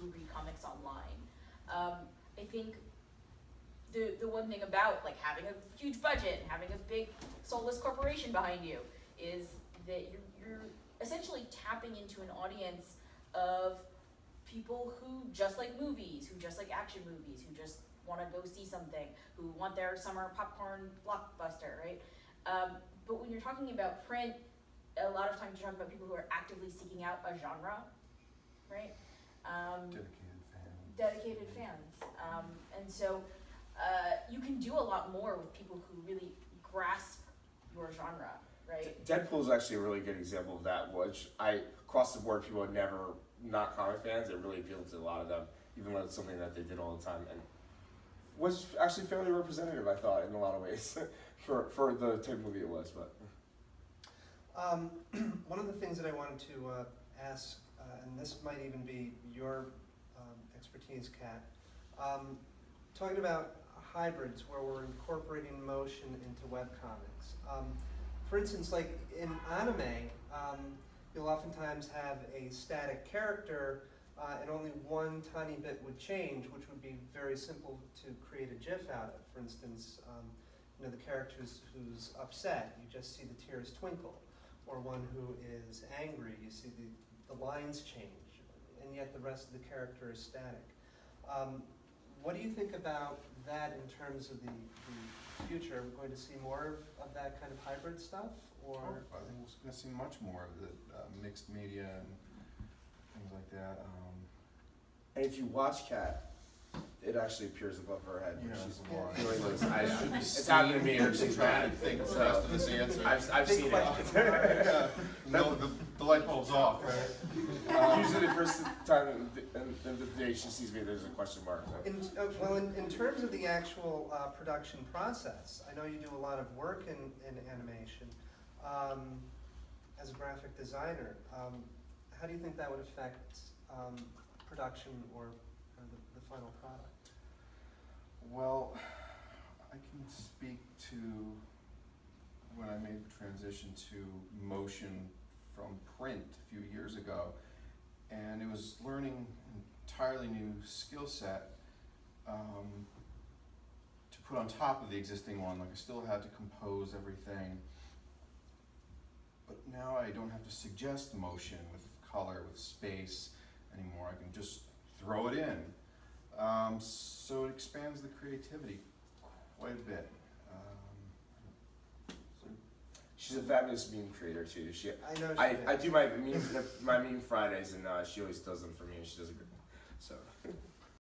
who read comics online. I think the one thing about like having a huge budget and having a big soulless corporation behind you is that you're essentially tapping into an audience of people who just like movies, who just like action movies, who just want to go see something, who want their summer popcorn blockbuster, right? But when you're talking about print, a lot of times you're talking about people who are actively seeking out a genre, right? Dedicated fans. And so you can do a lot more with people who really grasp your genre, right? Deadpool is actually a really good example of that, which across the board, people would never, not comic fans, it really appealed to a lot of them, even though it's something that they did all the time, and was actually fairly representative, I thought, in a lot of ways, for the type of movie it was, but. One of the things that I wanted to ask, and this might even be your expertise, Kat, talking about hybrids where we're incorporating motion into webcomics. For instance, like in anime, you'll oftentimes have a static character and only one tiny bit would change, which would be very simple to create a GIF out of. For instance, the character who's upset, you just see the tears twinkle. Or one who is angry, you see the lines change, and yet the rest of the character is static. What do you think about that in terms of the future? Are we going to see more of that kind of hybrid stuff? Or I think we're going to see much more of the mixed media and things like that. And if you watch Kat, it actually appears above her head when Yeah. she's Yeah. doing this. Should be It's happened to me Steam, and she's trying mad. to think of the So, rest of this answer. I've Big seen question. it. No, the light bulb's off, right? Usually the first time in the day she sees me, there's a question mark. So. In terms of the actual production process, I know you do a lot of work in animation. As a graphic designer, how do you think that would affect production or the final product? Well, I can speak to when I made the transition to motion from print a few years ago, and it was learning an entirely new skill set to put on top of the existing one. Like I still had to compose everything, but now I don't have to suggest motion with color, with space anymore. I can just throw it in. So it expands the creativity quite a bit. She's a fabulous meme creator too. I know she I is. do my meme Fridays, and she always does them for me, and she does a